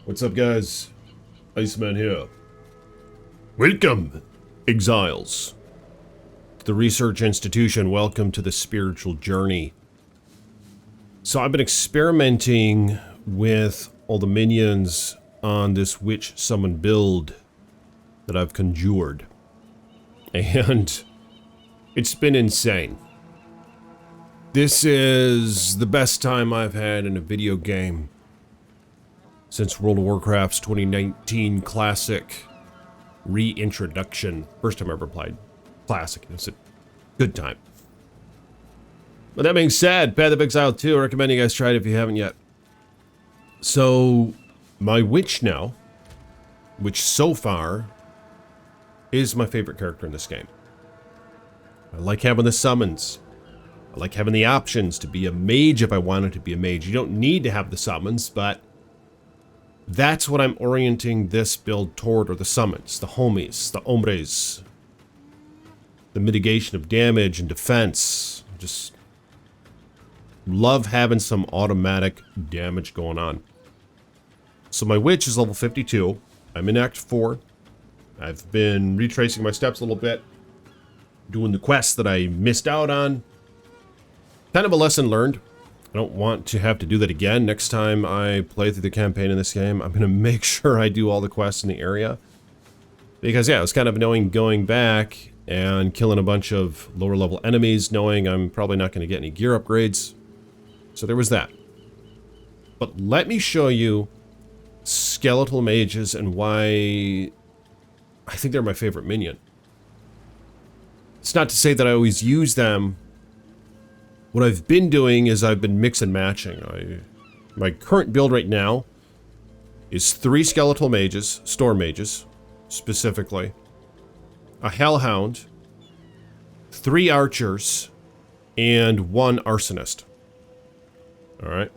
What's up, guys? Iceman here. Welcome, exiles, to the research institution. Welcome to the spiritual journey. So I've been experimenting with all the minions on this witch summon build that I've conjured. And it's been insane. This is the best time I've had in a video game since World of Warcraft's 2019 Classic reintroduction. First time I ever played Classic. It's a good time. But that being said, Path of Exile 2, I recommend you guys try it if you haven't yet. So, my witch now, which so far is my favorite character in this game. I like having the summons. I like having the options to be a mage if I wanted to be a mage. You don't need to have the summons, but that's what I'm orienting this build toward, or the summons, the homies, the hombres. The mitigation of damage and defense. Just love having some automatic damage going on. So my witch is level 52. I'm in Act 4. I've been retracing my steps a little bit, doing the quests that I missed out on. Kind of a lesson learned. I don't want to have to do that again. Next time I play through the campaign in this game, I'm going to make sure I do all the quests in the area. Because, yeah, it was kind of annoying going back and killing a bunch of lower level enemies, knowing I'm probably not going to get any gear upgrades. So there was that. But let me show you skeletal mages and why I think they're my favorite minion. It's not to say that I always use them. What I've been doing is I've been mix and matching. My current build right now is 3 skeletal mages, storm mages, specifically, a hellhound, 3 archers, and 1 arsonist. Alright.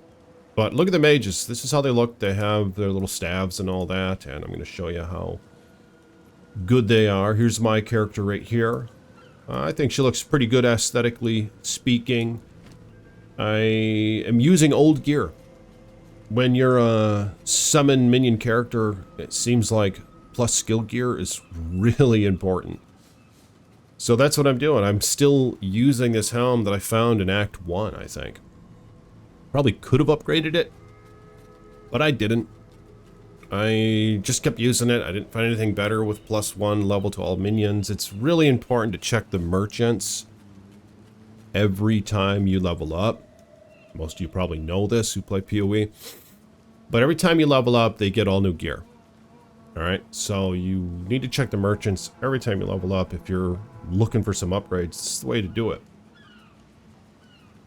But look at the mages. This is how they look. They have their little staves and all that, and I'm going to show you how good they are. Here's my character right here. I think she looks pretty good aesthetically speaking. I am using old gear. When you're a summon minion character, it seems like plus skill gear is really important. So that's what I'm doing. I'm still using this helm that I found in Act 1, I think. Probably could have upgraded it, but I didn't. I just kept using it. I didn't find anything better with +1 level to all minions. It's really important to check the merchants every time you level up. Most of you probably know this who play PoE. But every time you level up, they get all new gear. Alright, so you need to check the merchants every time you level up if you're looking for some upgrades. It's the way to do it.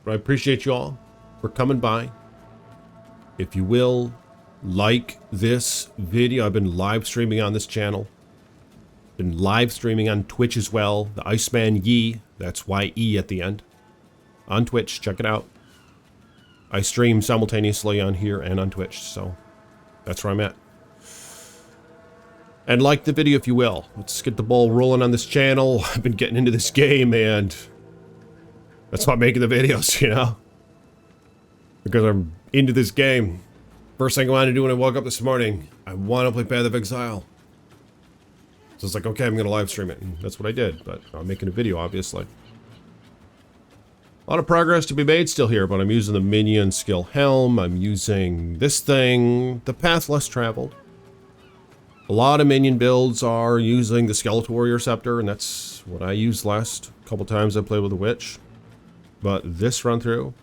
But I appreciate you all for coming by. If you will, like this video. I've been live streaming on this channel. Been live streaming on Twitch as well. The Iceman Ye, that's Y-E at the end. On Twitch, check it out. I stream simultaneously on here and on Twitch, so that's where I'm at. And like the video if you will. Let's get the ball rolling on this channel. I've been getting into this game and that's why I'm making the videos, you know? Because I'm into this game. First thing I wanted to do when I woke up this morning, I want to play Path of Exile. So it's like, okay, I'm going to live stream it. And that's what I did, but I'm making a video, obviously. A lot of progress to be made still here, but I'm using the minion skill helm. I'm using this thing, the path less traveled. A lot of minion builds are using the Skeletal Warrior Scepter, and that's what I used last couple times I played with the Witch. But this run through,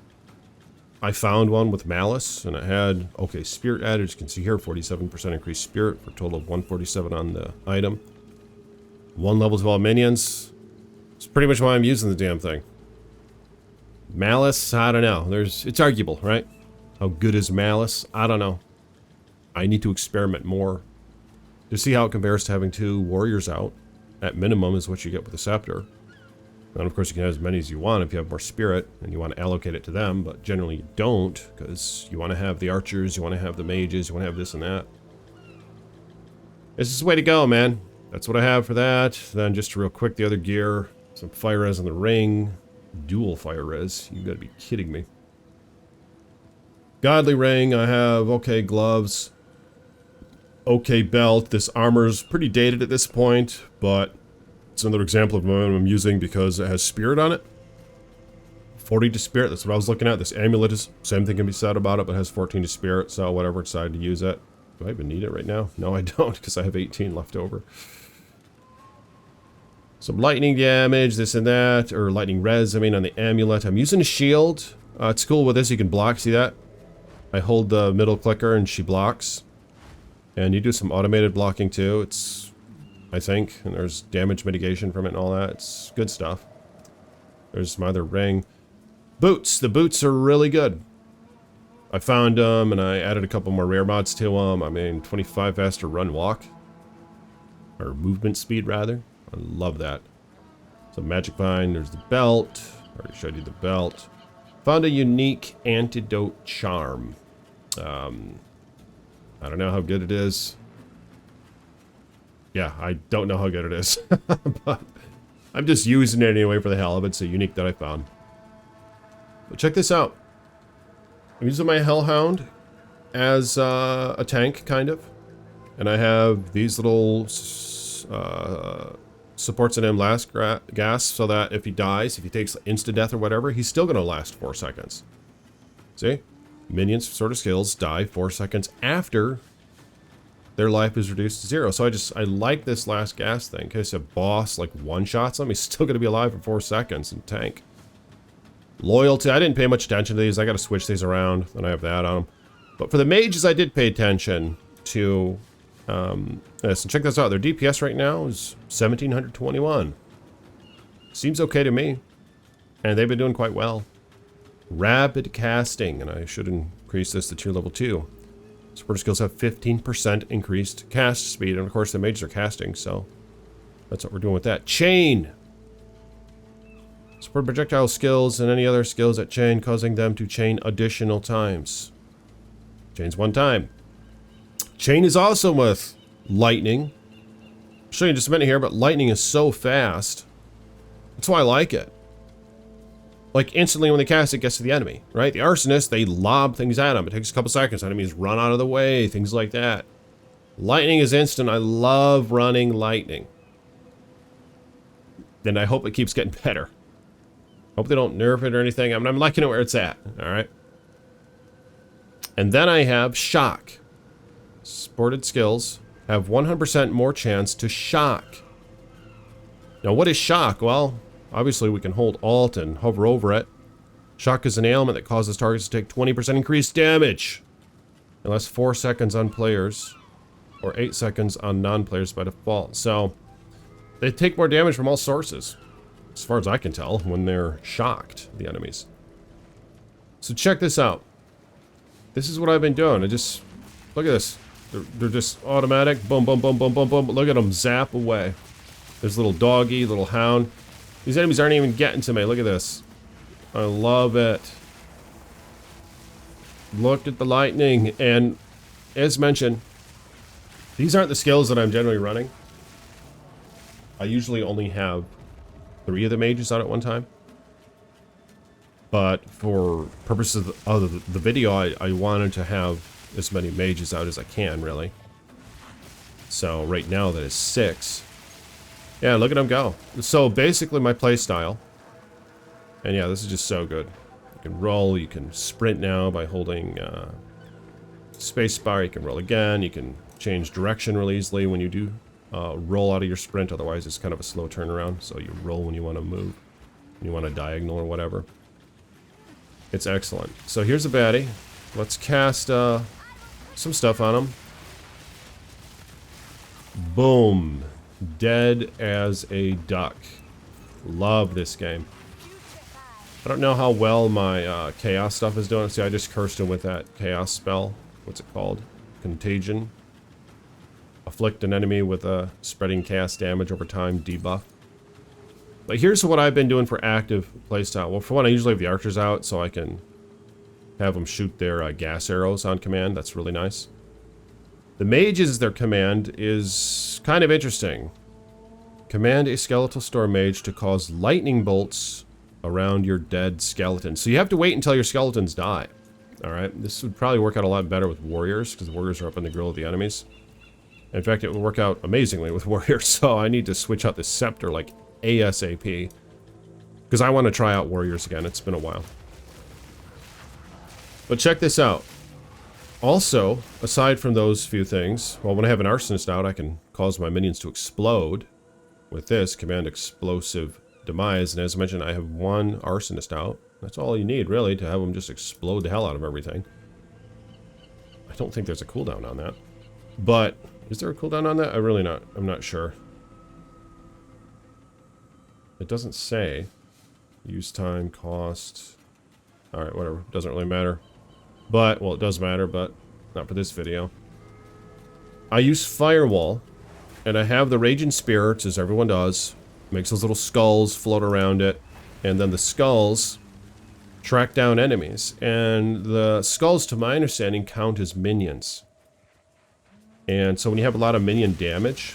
I found one with Malice, and it had, okay, Spirit added, as you can see here, 47% increased Spirit, for a total of 147 on the item. 1 level to all minions. It's pretty much why I'm using the damn thing. Malice, I don't know. It's arguable, right? How good is Malice? I don't know. I need to experiment more to see how it compares to having 2 warriors out. At minimum is what you get with the Scepter. And of course you can have as many as you want if you have more spirit and you want to allocate it to them, but generally you don't, because you want to have the archers, you want to have the mages, you want to have this and that. This is the way to go, man. That's what I have for that. Then just real quick, the other gear, some fire res in the ring, dual fire res. You gotta be kidding me. Godly ring, I have, okay, gloves. okay belt. This armor's pretty dated at this point, but it's another example of what I'm using because it has spirit on it. 40 to spirit, that's what I was looking at. This amulet is, same thing can be said about it, but it has 14 to spirit, so whatever, decided to use it. Do I even need it right now? No, I don't, because I have 18 left over. Some lightning damage, this and that, or lightning res, I mean, on the amulet. I'm using a shield. It's cool with this, you can block, see that? I hold the middle clicker and she blocks. And you do some automated blocking too, it's, I think, and there's damage mitigation from it and all that. It's good stuff. There's my other ring. Boots, the boots are really good. I found them and I added a couple more rare mods to them. I mean, 25 faster run walk. Or movement speed rather. I love that. So magic vine, there's the belt. I already showed you the belt. Found a unique antidote charm. I don't know how good it is. Yeah, I don't know how good it is. But I'm just using it anyway for the hell of it. It's a unique that I found. But check this out. I'm using my Hellhound as a tank, kind of. And I have these little supports in him last gas, so that if he dies, if he takes insta-death or whatever, he's still going to last 4 seconds. See? Minions, sort of skills, die 4 seconds after their life is reduced to 0. So I like this last gas thing. In case a boss like one-shots him, he's still going to be alive for 4 seconds and tank. Loyalty, I didn't pay much attention to these. I got to switch these around, and I have that on them. But for the mages, I did pay attention to this. And check this out. Their DPS right now is 1721. Seems okay to me. And they've been doing quite well. Rapid casting, and I should increase this to tier level 2. Supporter skills have 15% increased cast speed, and of course the mages are casting, so that's what we're doing with that. Chain! Support projectile skills and any other skills that chain, causing them to chain additional times. Chains 1 time. Chain is also with lightning. I'll show you in just a minute here, but lightning is so fast. That's why I like it. Like, instantly when they cast it, gets to the enemy, right? The arsonists, they lob things at them. It takes a couple seconds. Enemies run out of the way, things like that. Lightning is instant. I love running lightning. And I hope it keeps getting better. Hope they don't nerf it or anything. I mean, I'm liking it where it's at, alright? And then I have shock. Sported skills have 100% more chance to shock. Now, what is shock? Well, obviously, we can hold Alt and hover over it. Shock is an ailment that causes targets to take 20% increased damage. And lasts 4 seconds on players, or 8 seconds on non-players by default. So, they take more damage from all sources, as far as I can tell, when they're shocked, the enemies. So check this out. This is what I've been doing. I just, look at this. They're just automatic. Boom, boom, boom, boom, boom, boom. Look at them zap away. There's little doggy, little hound. These enemies aren't even getting to me. Look at this. I love it. Look at the lightning. And as mentioned, these aren't the skills that I'm generally running. I usually only have 3 of the mages out at one time. But for purposes of the video, I wanted to have as many mages out as I can, really. So right now that is 6. Yeah, look at them go. So basically my play style. And yeah, this is just so good. You can roll, you can sprint now by holding spacebar, you can roll again, you can change direction really easily when you do roll out of your sprint, otherwise it's kind of a slow turnaround, so you roll when you want to move, when you want a diagonal or whatever. It's excellent. So here's a baddie. Let's cast some stuff on him. Boom. Dead as a duck. Love this game. I don't know how well my chaos stuff is doing. See, I just cursed him with that chaos spell. What's it called? Contagion. Afflict an enemy with a spreading chaos damage over time debuff. But here's what I've been doing for active playstyle. Well, for one, I usually have the archers out so I can have them shoot their gas arrows on command. That's really nice. The mages, their command is kind of interesting. Command a skeletal storm mage to cause lightning bolts around your dead skeleton. So you have to wait until your skeletons die. Alright, this would probably work out a lot better with warriors, because warriors are up in the grill of the enemies. In fact, it would work out amazingly with warriors, so I need to switch out the scepter like ASAP. Because I want to try out warriors again. It's been a while. But check this out. Also, aside from those few things, well, when I have an arsonist out, I can cause my minions to explode. With this, command explosive demise. And as I mentioned, I have one arsonist out. That's all you need, really, to have them just explode the hell out of everything. I don't think there's a cooldown on that. But, is there a cooldown on that? I'm not sure. It doesn't say. Use time, cost. Alright, whatever. Doesn't really matter. But, well, it does matter, but not for this video. I use Firewall, and I have the Raging Spirits, as everyone does. Makes those little skulls float around it, and then the skulls track down enemies. And the skulls, to my understanding, count as minions. And so when you have a lot of minion damage...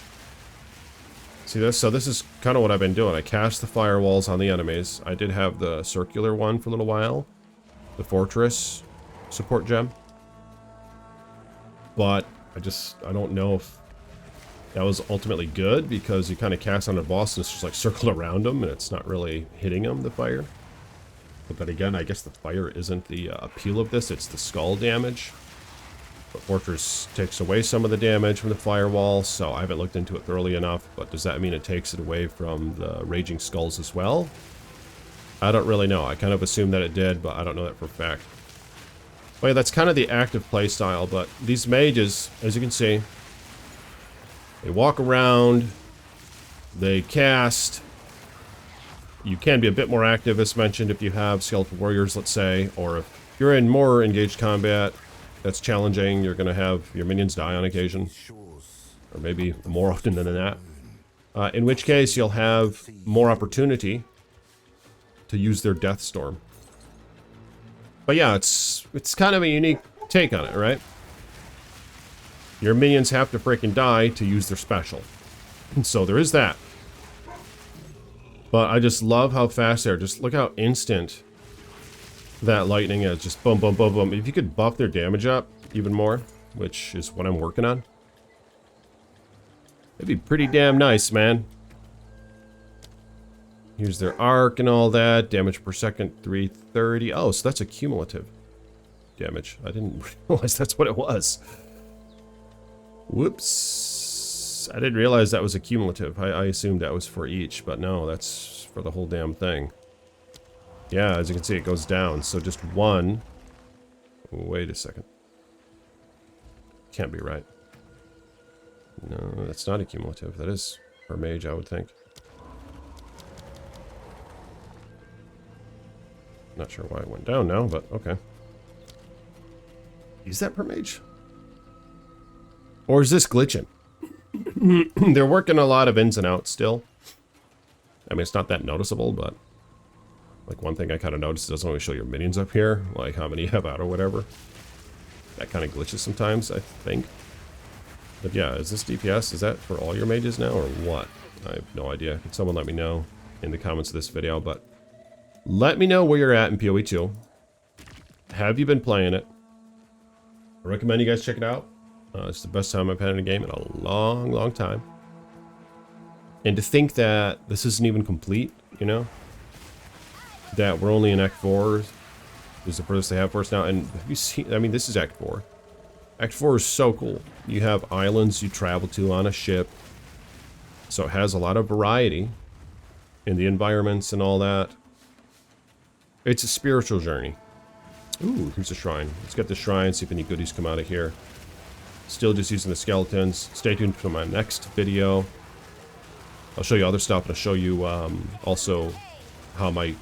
See this? So this is kind of what I've been doing. I cast the firewalls on the enemies. I did have the circular one for a little while. The fortress support gem. But I don't know if that was ultimately good, because you kind of cast on a boss and it's just like circled around them and it's not really hitting them, the fire. But then again, I guess the fire isn't the appeal of this, it's the skull damage. But Fortress takes away some of the damage from the firewall, so I haven't looked into it thoroughly enough. But does that mean it takes it away from the Raging Skulls as well? I don't really know. I kind of assumed that it did, but I don't know that for a fact. Well, yeah, that's kind of the active playstyle, but these mages, as you can see, they walk around, they cast. You can be a bit more active, as mentioned, if you have skeletal warriors, let's say, or if you're in more engaged combat that's challenging, you're going to have your minions die on occasion, or maybe more often than that. In which case, you'll have more opportunity to use their Death Storm. But yeah, it's kind of a unique take on it, right? Your minions have to freaking die to use their special. And so there is that. But I just love how fast they are. Just look how instant that lightning is. Just boom, boom, boom, boom. If you could buff their damage up even more, which is what I'm working on, it'd be pretty damn nice, man. Here's their arc and all that. Damage per second, 330. Oh, so that's a cumulative damage. I didn't realize that's what it was. Whoops. I didn't realize that was a cumulative. I assumed that was for each, but no, that's for the whole damn thing. Yeah, as you can see, it goes down. So just one. Wait a second. Can't be right. No, that's not a cumulative. That is per mage, I would think. Not sure why it went down now, but okay. Is that per mage? Or is this glitching? They're working a lot of ins and outs still. I mean, it's not that noticeable, but like one thing I kind of noticed, it doesn't always show your minions up here, like how many you have out or whatever. That kind of glitches sometimes, I think. But yeah, is this DPS? Is that for all your mages now, or what? I have no idea. Can someone let me know in the comments of this video, but let me know where you're at in PoE 2. Have you been playing it? I recommend you guys check it out. It's the best time I've had in a game in a long, long time. And to think that this isn't even complete, you know? That we're only in Act 4 is the furthest they have for us now. And have you seen, I mean, this is Act 4. Act 4 is so cool. You have islands you travel to on a ship. So it has a lot of variety in the environments and all that. It's a spiritual journey. Ooh, here's a shrine. Let's get the shrine, see if any goodies come out of here. Still just using the skeletons. Stay tuned for my next video. I'll show you other stuff, and I'll show you also how my...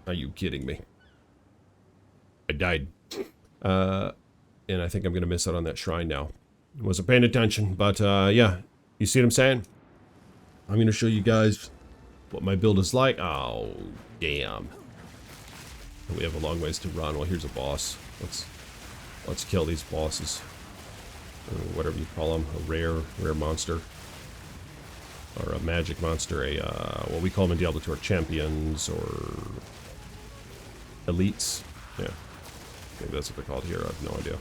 Are you kidding me? I died. And I think I'm going to miss out on that shrine now. Wasn't paying attention, but yeah. You see what I'm saying? I'm going to show you guys what my build is like. Oh, damn. We have a long ways to run. Well, here's a boss. Let's kill these bosses. Or whatever you call them. A rare monster. Or a magic monster. What we call them in Diablo 2 are champions or elites. Yeah. Maybe that's what they're called here. I have no idea.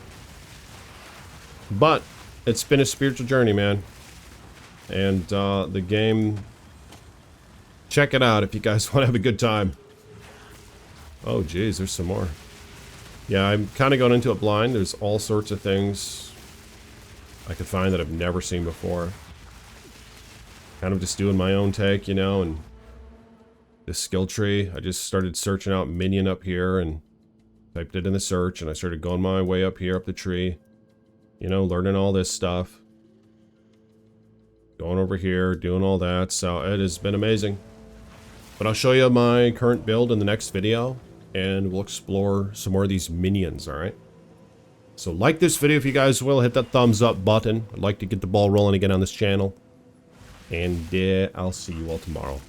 But it's been a spiritual journey, man. And the game, check it out if you guys want to have a good time. Oh geez, there's some more. Yeah, I'm kind of going into it blind. There's all sorts of things I could find that I've never seen before. Kind of just doing my own take, you know, and this skill tree. I just started searching out minion up here and typed it in the search, and I started going my way up here up the tree. You know, learning all this stuff. Going over here, doing all that. So it has been amazing. But I'll show you my current build in the next video, and we'll explore some more of these minions, alright? So like this video if you guys will, hit that thumbs up button. I'd like to get the ball rolling again on this channel. And I'll see you all tomorrow.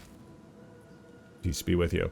Peace be with you.